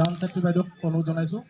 Sound secretary বাইদেউক অনুৰোধ জনাইছোঁ।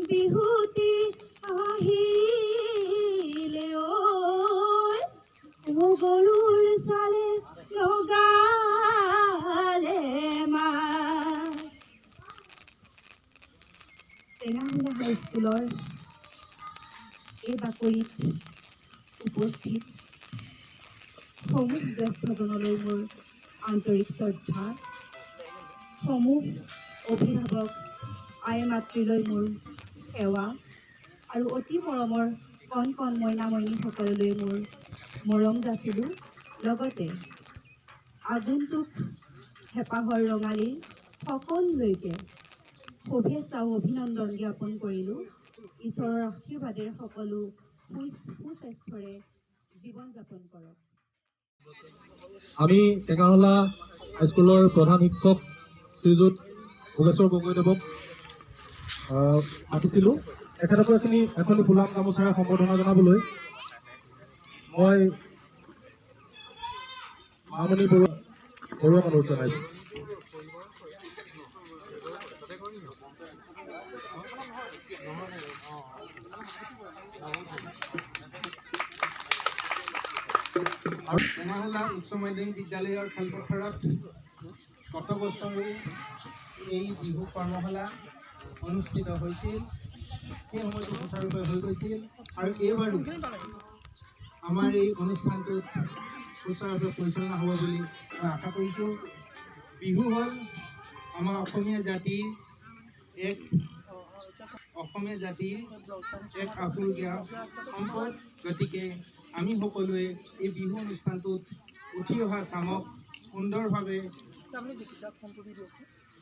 বিহুতি আহিলে গৰুৰ চালে লগালে টেঙাহোলা হাইস্কুলৰ এই বাকৰিত উপস্থিত সমূহ জ্যেষ্ঠজনলৈ মোৰ আন্তৰিক শ্ৰদ্ধা, সমূহ অভিভাৱক আই মাতৃলৈ মোৰ সেৱা আৰু অতি মৰমৰ কণ কণ মইনা মইনীসকললৈ মোৰ মৰম যাচিলোঁ। লগতে আগন্তুক হেঁপাহৰ ৰঙালী সকলোলৈকে শুভেচ্ছা আৰু অভিনন্দন জ্ঞাপন কৰিলোঁ। ঈশ্বৰৰ আশীৰ্বাদে সকলো সুস্বাস্থ্যৰে জীৱন যাপন কৰক। আমি টেঙাহোলা হাইস্কুলৰ প্ৰধান শিক্ষক শ্ৰীযুত ভোগেশ্বৰ গগৈদেৱক মাতিছিলোঁ। তেখেতকো এখন ফুলাম গামোচাৰে সম্বৰ্ধনা জনাবলৈ মই মামণি বৰুৱাক অনুৰোধ জনাইছোঁ। টেঙাহোলা উচ্চ মাধ্যমিক বিদ্যালয়ৰ খেলপথাৰত গত বছৰো এই বিহু কৰ্মশালা অনুষ্ঠিত হৈছিল। সেই সময়টো সুচাৰুৰূপে হৈ গৈছিল আৰু এইবাৰো আমাৰ এই অনুষ্ঠানটোত সুচাৰুৰূপে পৰিচালনা হ'ব বুলি মই আশা কৰিছোঁ। বিহু হ'ল আমাৰ অসমীয়া জাতিৰ এক আপুৰুগীয়া সম্পদ। গতিকে আমি সকলোৱে এই বিহু অনুষ্ঠানটোত উঠি অহা চামক সুন্দৰভাৱে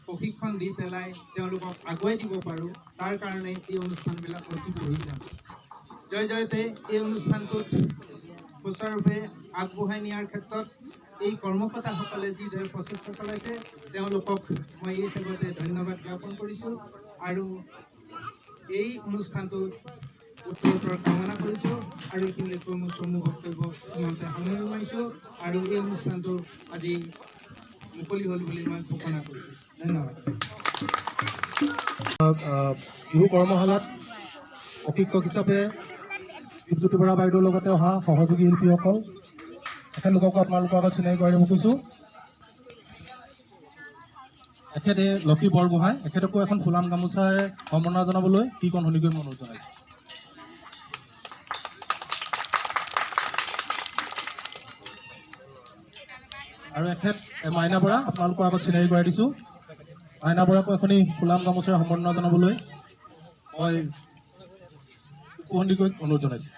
প্ৰশিক্ষণ দি পেলাই তেওঁলোকক আগুৱাই দিব পাৰোঁ, তাৰ কাৰণে এই অনুষ্ঠানবিলাক অতি প্ৰয়োজন। জয়তে এই অনুষ্ঠানটোত সুচাৰুৰূপে আগবঢ়াই নিয়াৰ ক্ষেত্ৰত এই কৰ্মকৰ্তাসকলে যিদৰে প্ৰচেষ্টা চলাইছে তেওঁলোকক মই এই হিচাপতে ধন্যবাদ জ্ঞাপন কৰিছোঁ আৰু এই অনুষ্ঠানটোত উত্তৰোত্তৰ কামনা কৰিছোঁ আৰু এইখিনিলৈকে মোৰ চমু বক্তব্য ইমানতে সামৰি মাৰিছোঁ আৰু এই অনুষ্ঠানটো আজি মুকলি হ'ল বুলি মই ঘোষণা কৰিছোঁ। ধন্যবাদ। বিহু কৰ্মশালাত প্ৰশিক্ষক হিচাপে দীপজ্যোতি বৰা বাইদেউৰ লগতে অহা সহযোগী শিল্পীসকল তেখেতলোককো আপোনালোকৰ আগত চিনাকি কৰাই দিব খুজিছোঁ। এখেতে লক্ষী বৰগোহাঁই, এখেতকো এখন ফুলাম গামোচাৰে সম্বৰ্ধনা জনাবলৈ কি কণ শুনিকৈ মই অনুৰোধ জনাইছোঁ। আৰু এখেত মাইনা বৰা, আপোনালোকৰ আগত চিনাকি কৰাই দিছোঁ। মাইনা বৰাকো এখনি ফুলাম গামোচাৰে সম্বৰ্ধনা জনাবলৈ মই সন্দিকৈ অনুৰোধ জনাইছোঁ।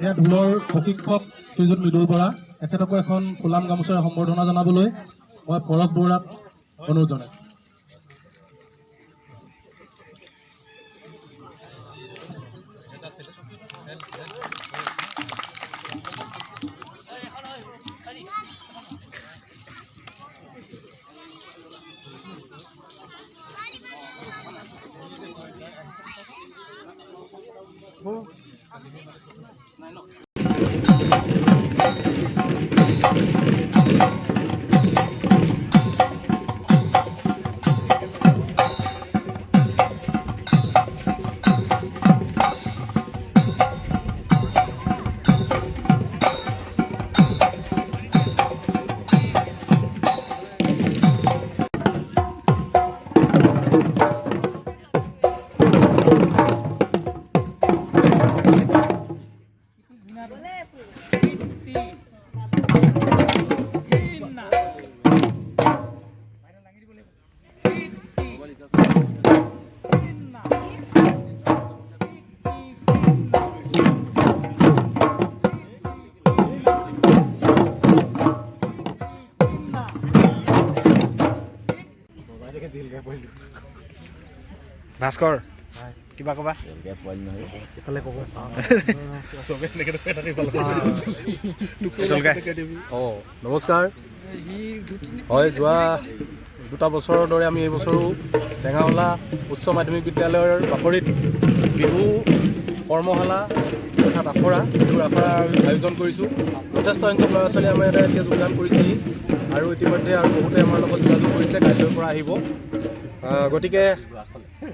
এয়া ঢোলৰ প্ৰশিক্ষক শ্ৰীযুত মৃদুল বৰা, এখেতকো এখন ফুলাম গামোচাৰে সম্বৰ্ধনা জনাবলৈ মই পৰশ বৰুৱাক অনুৰোধ জনাইছোঁ। ভাস্কৰ কিবা ক'বা নমস্কাৰ হয় যোৱা 2 বছৰৰ দৰে আমি এই বছৰো টেঙাহলা উচ্চ মাধ্যমিক বিদ্যালয়ৰ বাকৰিত বিহু কৰ্মশালা অৰ্থাৎ বিহুৰ আখৰাৰ আয়োজন কৰিছোঁ। যথেষ্ট সংখ্যক ল'ৰা ছোৱালীয়ে আমাৰ ইয়াতে এতিয়া যোগদান কৰিছেহি আৰু ইতিমধ্যে আৰু বহুতে আমাৰ লগত যোগাযোগ কৰিছে, কাইলৈৰ পৰা আহিব। গতিকে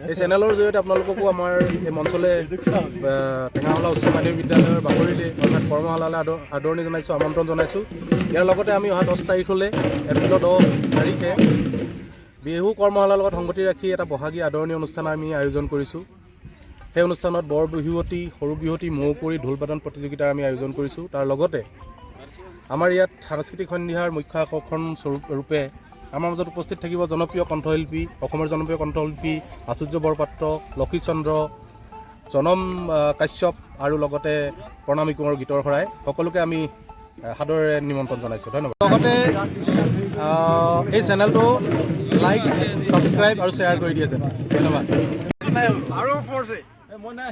এই চেনেলৰ জৰিয়তে আপোনালোককো আমাৰ এই মঞ্চলৈ টেঙাহলা উচ্চ মাধ্যমিক বিদ্যালয়ৰ বাকৰিলৈ অৰ্থাৎ কৰ্মশালালৈ আদৰণি জনাইছোঁ, আমন্ত্ৰণ জনাইছোঁ। ইয়াৰ লগতে আমি অহা 10 তাৰিখলৈ এপ্ৰিলৰ 10 তাৰিখে বিহু কৰ্মশালাৰ লগত সংগতি ৰাখি এটা বহাগী আদৰণি অনুষ্ঠান আমি আয়োজন কৰিছোঁ। সেই অনুষ্ঠানত বৰ বিহুৱতী, সৰু বিহুৱতী, মৌকুঁৱৰী, ঢোলবাদন প্ৰতিযোগিতাৰ আমি আয়োজন কৰিছোঁ। তাৰ লগতে আমাৰ ইয়াত সাংস্কৃতিক সন্ধিয়াৰ মুখ্য আকৰ্ষণ স্বৰূপে আমাৰ মাজত উপস্থিত থাকিব জনপ্ৰিয় কণ্ঠশিল্পী, অসমৰ জনপ্ৰিয় কণ্ঠশিল্পী আচুৰ্য বৰপাত্ৰ, লক্ষীচন্দ্ৰ, জনম কাশ্যপ আৰু লগতে প্ৰণামী কোঁৱৰ গীতৰ শৰাই। সকলোকে আমি সাদৰেৰে নিমন্ত্ৰণ জনাইছোঁ। ধন্যবাদ। লগতে এই চেনেলটো লাইক, ছাবস্ক্ৰাইব আৰু শ্বেয়াৰ কৰি দিয়ে যেন। ধন্যবাদ। আৰু ফ'ৰছে মই নাই